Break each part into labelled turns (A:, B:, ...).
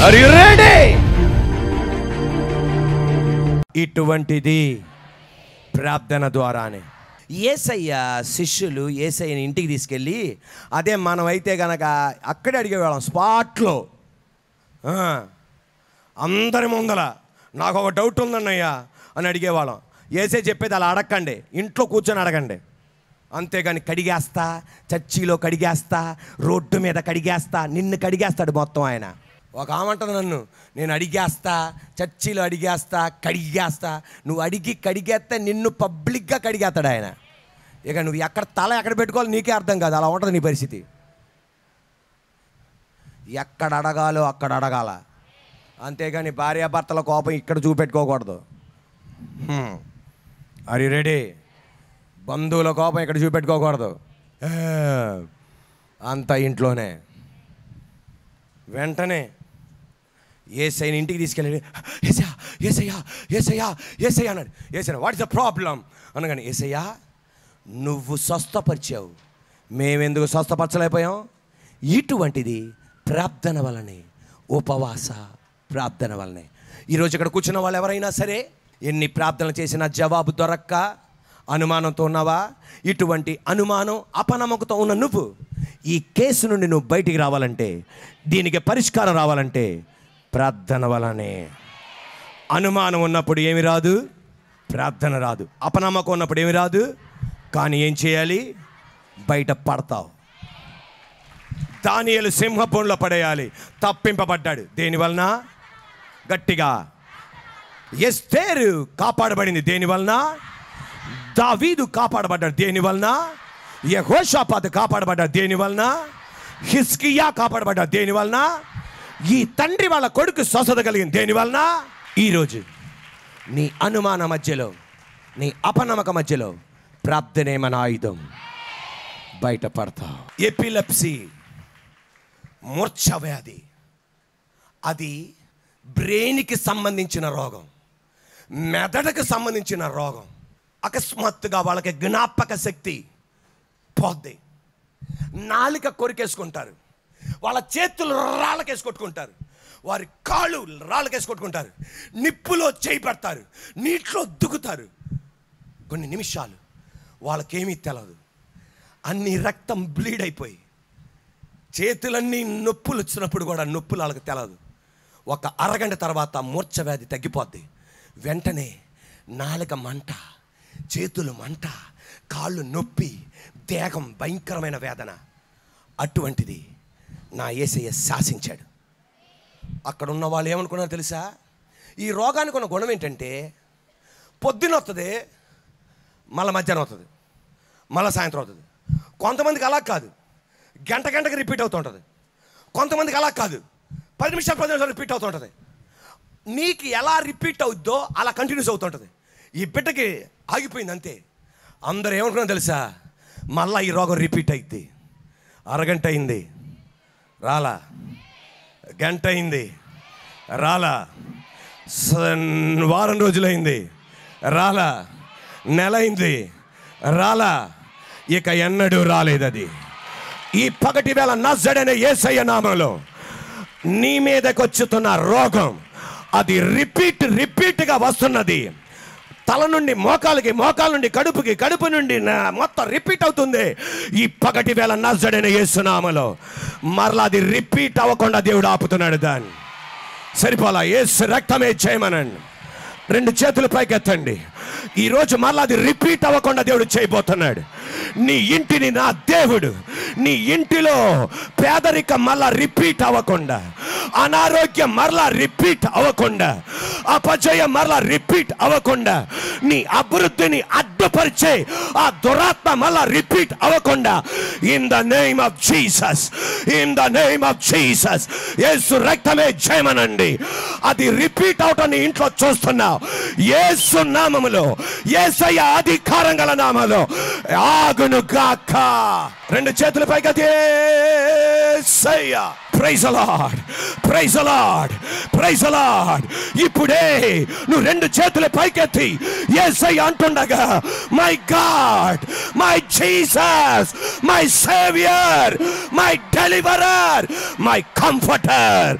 A: Are you ready? ఇటువంటిది ప్రార్థన ద్వారానే యేసయ్య శిష్యులు యేసయ్యని ఇంటికి తీసుకెళ్ళి, అదే మనమైతే కనుక అక్కడే అడిగేవాళ్ళం స్పాట్లో. అందరి ముందల నాకు ఒక డౌట్ ఉందన్నయ్యా అని అడిగేవాళ్ళం. యేసయ్య చెప్పేది అలా అడగండి, ఇంట్లో కూర్చొని అడగండి. అంతేగాని కడిగేస్తా, చర్చిలో కడిగేస్తా, రోడ్డు మీద కడిగేస్తా, నిన్ను కడిగేస్తాడు మొత్తం ఆయన. ఒక ఆమంటుంది నన్ను, నేను అడిగేస్తా, చర్చిలో అడిగేస్తా, కడిగేస్తా. నువ్వు అడిగి కడిగేస్తే నిన్ను పబ్లిక్గా కడిగేస్తాడు ఆయన. ఇక నువ్వు ఎక్కడ తల ఎక్కడ పెట్టుకోవాలి నీకే అర్థం కాదు, అలా ఉంటుంది నీ పరిస్థితి. ఎక్కడ అడగాలో అక్కడ అడగాల, అంతేగాని భార్యాభర్తల కోపం ఇక్కడ చూపెట్టుకోకూడదు. Are you ready? బంధువుల కోపం ఇక్కడ చూపెట్టుకోకూడదు, అంతా ఇంట్లోనే. వెంటనే యేసయ్యని ఇంటికి తీసుకెళ్ళి, యేసయ్యా యేసయ్యా యేసయ్యా యేసయ్యా అన్నాడు. యేసయ్యా వాట్ ఇస్ ద ప్రాబ్లం అనగానే, యేసయ్యా నువ్వు స్వస్థపరిచావు, మేమెందుకు స్వస్థపరచలేకపోయాం? ఇటువంటిది ప్రార్థన వలనే, ఉపవాస ప్రార్థన వలనే. ఈరోజు ఇక్కడ కూర్చున్న వాళ్ళు ఎవరైనా సరే ఎన్ని ప్రార్థనలు చేసినా జవాబు దొరక్క అనుమానంతో ఉన్నావా? ఇటువంటి అనుమానం, అపనమ్మకంతో ఉన్న నువ్వు ఈ కేసు నుండి నువ్వు బయటికి రావాలంటే, దీనికి పరిష్కారం రావాలంటే ప్రార్థన వలనే. అనుమానం ఉన్నప్పుడు ఏమి రాదు? ప్రార్థన రాదు. అపనమ్మకం ఉన్నప్పుడు ఏమి రాదు? కానీ ఏం చేయాలి? బయట పడతావు. దానియేలు సింహపురంలో పడేయాలి, తప్పింపబడ్డాడు. దేనివలన? గట్టిగా. ఎస్తేరు కాపాడబడింది దేనివలన? దావీదు కాపాడబడ్డాడు దేనివలన? యెహోషాపాతు కాపాడబడ్డాడు దేనివలన? హిజ్కియా కాపాడబడ్డాడు దేనివలన? ఈ తండ్రి వాళ్ళ కొడుకు స్వస్థత కలిగింది దేనివలన? ఈరోజు నీ అనుమాన మధ్యలో, నీ అపనమ్మక మధ్యలో ప్రార్థనే మన ఆయుధం. బయటపడతావు. ఎపిలెప్సీ, మూర్ఛ వ్యాధి, అది బ్రెయిన్కి సంబంధించిన రోగం, మెదడుకు సంబంధించిన రోగం. అకస్మాత్తుగా వాళ్ళకి జ్ఞాపక శక్తి పోద్ది, నాలుక కొరికేసుకుంటారు, వాళ్ళ చేతులు రాళ్ళకేసి కొట్టుకుంటారు, వారి కాళ్ళు రాళ్ళకేసి కొట్టుకుంటారు, నిప్పులో చేయి పెడతారు, నీటిలో దుక్కుతారు. కొన్ని నిమిషాలు వాళ్ళకేమీ తెలదు, అన్ని రక్తం బ్లీడ్ అయిపోయి చేతులన్నీ నొప్పులు వచ్చినప్పుడు కూడా నొప్పులు వాళ్ళకి తెలదు. ఒక అరగంట తర్వాత మూర్ఛ వ్యాధి తగ్గిపోద్ది. వెంటనే నాలుక మంట, చేతులు మంట, కాళ్ళు నొప్పి, దేహం భయంకరమైన వేదన. అటువంటిది నా యేసయ్య శాసించాడు. అక్కడ ఉన్న వాళ్ళు ఏమనుకున్నారో తెలుసా? ఈ రోగానికి ఉన్న గుణం ఏంటంటే, పొద్దున వస్తుంది, మళ్ళీ మధ్యాహ్నం అవుతుంది, మళ్ళీ సాయంత్రం అవుతుంది. కొంతమందికి అలా కాదు, గంట గంటకి రిపీట్ అవుతూ ఉంటుంది. కొంతమందికి అలా కాదు, 10 నిమిషాలు రిపీట్ అవుతూ ఉంటుంది. నీకు ఎలా రిపీట్ అవుద్దో అలా కంటిన్యూస్ అవుతుంటుంది. ఈ బిడ్డకి ఆగిపోయింది అంతే. అందరూ ఏమనుకున్నారో తెలుసా? మళ్ళీ ఈ రోగం రిపీట్ అయింది. అరగంట అయింది రాలా, గంట అయింది రాలా, వారం రోజులైంది రాలా, నెల అయింది రాలా, ఇక ఎన్నడూ రాలేదు. అది ఈ పగటి వేళ నజరేయుడైన యేసయ్య నామములో నీ మీదకి వచ్చుతున్న రోగం, అది రిపీట్గా వస్తున్నది. తల నుండి మోకాలకి, మోకాల నుండి కడుపుకి, కడుపు నుండి మొత్తం రిపీట్ అవుతుంది. ఈ పగటి వేళ నజరేయుడైన యేసు నామములో మరలా అది రిపీట్ అవ్వకుండా దేవుడు ఆపుతున్నాడు. దాన్ని సరిపోలా, యేసు రక్తమే చేయమనండి. 2 చేతులు పైకెత్తండి. ఈరోజు మరలా అది రిపీట్ అవ్వకుండా దేవుడు చేయబోతున్నాడు. నీ ఇంటిని నా దేవుడు, నీ ఇంటిలో పేదరికం మరలా రిపీట్ అవ్వకుండా, అనారోగ్యం మరలా రిపీట్ అవ్వకుండా, అపజయం మరలా రిపీట్ అవ్వకుండా, నీ అభివృద్ధిని అడ్డుపరిచే ఆ దురాత్మ మరలా రిపీట్ అవ్వకుండా, in the name of Jesus, in the name of Jesus, యేసు రక్తమే జయమనండి. అది రిపీట్ అవటం నీ ఇంట్లో చూస్తున్నావు. యేసు నామములో, యేసయ్య అధికారం గల నామములో ఆగును గాక. 2 చేతుల పైకి యేసయ్య praise the Lord, praise the Lord, praise the Lord. ఇప్పుడే నువ్వు రెండు చేతులు పైకెత్తి యేసయ్య అంటుండగా, my God, my Jesus, my saviour, my deliverer, my comforter,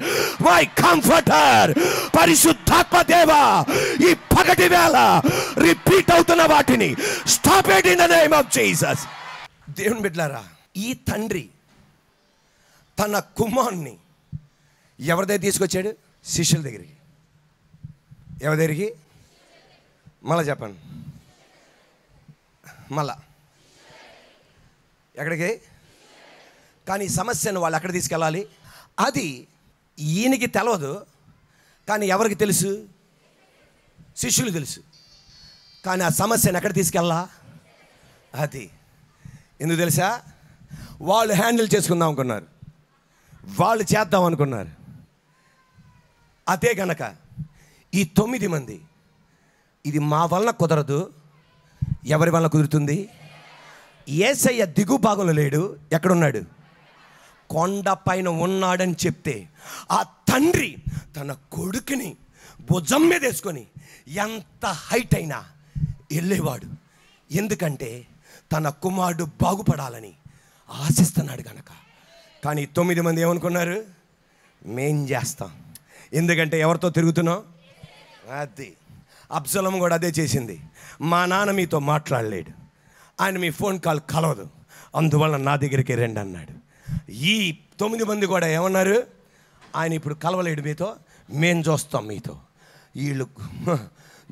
A: my comforter. పరిశుద్ధాత్మ దేవా, ఈ పగటి వేళ రిపీట్ అవుతున్న వాటిని stop it in the name of Jesus. దేవుని బిడ్డలారా, ఈ తండ్రి తన కుమారుని ఎవరి దగ్గర తీసుకొచ్చాడు? శిష్యుల దగ్గరికి. ఎవరి దగ్గరికి? మళ్ళా చెప్పండి. మళ్ళా ఎక్కడికి? కానీ సమస్యను వాళ్ళు ఎక్కడ తీసుకెళ్ళాలి? అది ఈయనకి తెలవదు, కానీ ఎవరికి తెలుసు? శిష్యులు తెలుసు. కానీ ఆ సమస్యను ఎక్కడ తీసుకెళ్ళా? అది ఎందుకు తెలుసా? వాళ్ళు హ్యాండిల్ చేసుకుందాం అనుకున్నారు, వాళ్ళు చేద్దాం అనుకున్నారు. అదే గనక ఈ 9 మంది, ఇది మా వలన కుదరదు, ఎవరి వలన కుదురుతుంది? యేసయ్య దిగు భాగంలో లేడు, ఎక్కడున్నాడు? కొండ పైన ఉన్నాడని చెప్తే ఆ తండ్రి తన కొడుకుని భుజం మీద వేసుకొని ఎంత హైట్ అయినా వెళ్ళేవాడు. ఎందుకంటే తన కుమారుడు బాగుపడాలని ఆశిస్తున్నాడు కనుక. కానీ 9 మంది ఏమనుకున్నారు? మేం చేస్తాం. ఎందుకంటే ఎవరితో తిరుగుతున్నాం? అది అబ్సలోము కూడా అదే చేసింది. మా నాన్న మీతో మాట్లాడలేడు, ఆయన మీ ఫోన్ కాల్ కలవదు, అందువల్ల నా దగ్గరికి రండి అన్నాడు. ఈ 9 మంది కూడా ఏమన్నారు? ఆయన ఇప్పుడు కలవలేడు మీతో, మేం చూస్తాం మీతో. వీళ్ళు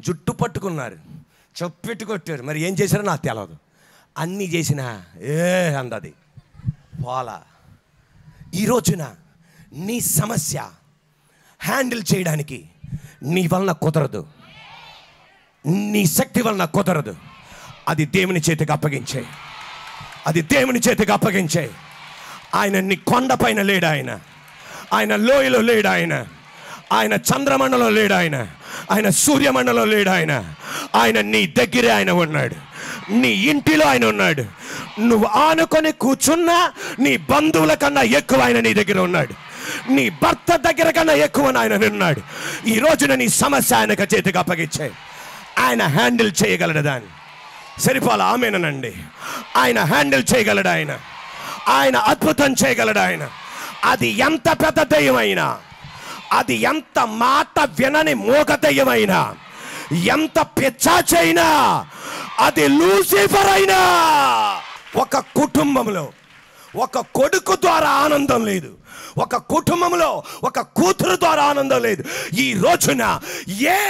A: జుట్టు పట్టుకున్నారు, చెప్పెట్టు కొట్టారు. మరి ఏం చేశారో నాకు తెలియదు. అన్నీ చేసినా అందది పోలా. ఈ రోజున నీ సమస్య హ్యాండిల్ చేయడానికి నీ వలన కుదరదు, నీ శక్తి వలన కుదరదు. అది దేవుని చేతికి అప్పగించే, అది దేవుని చేతికి అప్పగించే. ఆయన నీ కొండపైన లేడు, ఆయన లోయలో లేడు, ఆయన చంద్రమండలం లేడు, ఆయన సూర్యమండలం లేడు, ఆయన నీ దగ్గరే ఆయన ఉన్నాడు, నీ ఇంటిలో ఆయన ఉన్నాడు. నువ్వు ఆనుకొని కూర్చున్నా నీ బంధువుల కన్నా ఎక్కువ ఆయన నీ దగ్గర ఉన్నాడు, నీ భర్త దగ్గర కన్నా ఎక్కువ ఆయన ఉన్నాడు. ఈ రోజున నీ సమస్య ఆయనకు చేతికి అప్పగించే, ఆయన హ్యాండిల్ చేయగలడు. దాన్ని సరిపోలా ఆమెనండి. ఆయన హ్యాండిల్ చేయగలడు, ఆయన అద్భుతం చేయగలడు. అది ఎంత పెద్ద దయ్యమైనా, అది ఎంత మాట వినని మూగ దయ్యమైనా, ఎంత పిచ్చాచైనా, అది లూసిఫర్ అయినా, ఒక కుటుంబంలో ఒక కొడుకు ద్వారా ఆనందం లేదు, ఒక కుటుంబంలో ఒక కూతురు ద్వారా ఆనందం లేదు. ఈ రోజున ఏ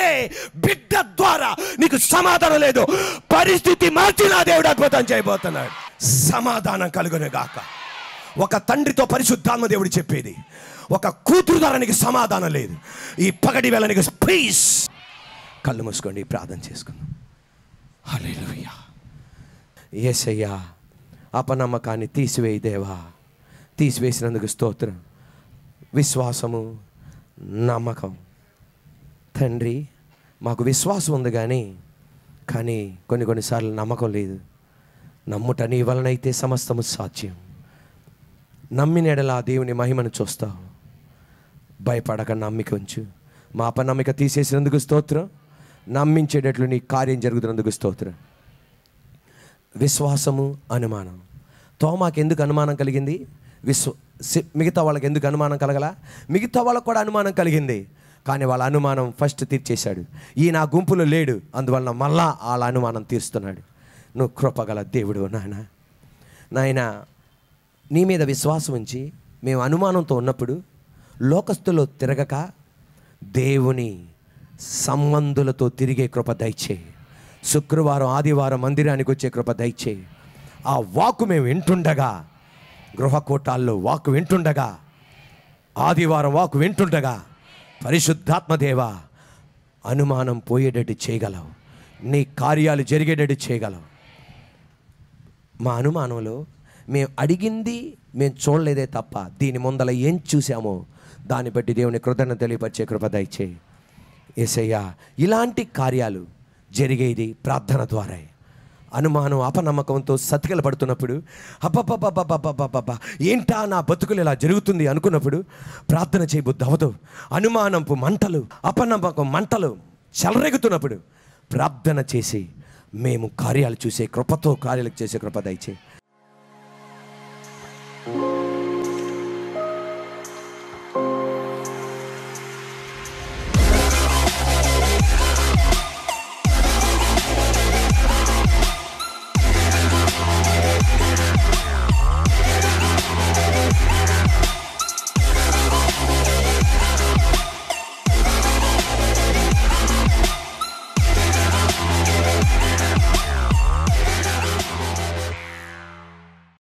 A: బిడ్డ ద్వారా నీకు సమాధానం లేదు, పరిస్థితి మార్చి నా దేవుడు అద్భుతం చేయబోతున్నాడు. సమాధానం కలుగును గాక. ఒక తండ్రితో పరిశుద్ధాత్మ దేవుడు చెప్పేది, ఒక కూతురు ద్వారా నీకు సమాధానం లేదు. ఈ పగటి వేళ నీకు ప్లీజ్ కళ్ళు మూసుకోండి, ప్రార్థన చేసుకుందాం. హల్లెలూయా. యేసయ్యా, అపనమ్మకాన్ని తీసివేయి దేవా, తీసివేసినందుకు స్తోత్రం. విశ్వాసము, నమ్మకం తండ్రి, మాకు విశ్వాసం ఉంది కానీ కొన్నిసార్లు నమ్మకం లేదు. నమ్ముట నీ వలనైతే సమస్తము సాధ్యం. నమ్మిన ఎడల దేవుని మహిమను చూస్తావు. భయపడక నమ్మిక ఉంచు. మా అపనమ్మిక తీసేసినందుకు స్తోత్రం. నమ్మించేటట్లు నీ కార్యం జరుగుతున్నందుకు స్తోత్రం. విశ్వాసము, అనుమానం. తోమాకి ఎందుకు అనుమానం కలిగింది? మిగతా వాళ్ళకి ఎందుకు అనుమానం కలగల? మిగతా వాళ్ళకు కూడా అనుమానం కలిగింది, కానీ వాళ్ళ అనుమానం ఫస్ట్ తీర్చేశాడు. ఈ నా గుంపులో లేడు, అందువలన మళ్ళా వాళ్ళ అనుమానం తీరుస్తున్నాడు. నువ్వు కృపగల దేవుడు నాయన. నీ మీద విశ్వాసం ఉంచి మేము అనుమానంతో ఉన్నప్పుడు లోకస్తులో తిరగక దేవుని సంబంధులతో తిరిగే కృప దయచేయి. శుక్రవారం ఆదివారం మందిరానికి వచ్చే కృప దయచేయి. ఆ వాక్కు మేము వింటుండగా, గృహకూటాల్లో వాక్కు వింటుండగా, ఆదివారం వాక్కు వింటుండగా, పరిశుద్ధాత్మదేవ అనుమానం పోయేటట్టు చేయగలవు, నీ కార్యాలు జరిగేటట్టు చేయగలవు. మా అనుమానంలో మేము అడిగింది మేము చూడలేదే తప్ప దీని ముందల ఏం చూసామో దాన్ని బట్టి దేవుని కృతజ్ఞత తెలియపరిచే కృప దయచేయి. యేసయ్యా, ఇలాంటి కార్యాలు జరిగేది ప్రార్థన ద్వారా. అనుమానం అపనమ్మకంతో సతికిల పడుతున్నప్పుడు, అబ్బబ్బబ్బబ్బబ్బబ్బబ్బబ్బా ఏంటా నా బతుకులు ఇలా జరుగుతుంది అనుకున్నప్పుడు ప్రార్థన చేయబుద్ధి అవదు. అనుమానంపు మంటలు, అపనమ్మకం మంటలు చెలరేగుతున్నప్పుడు ప్రార్థన చేసి మేము కార్యాలు చూసే కృపతో కార్యాలు చేసే కృప దయచేయి.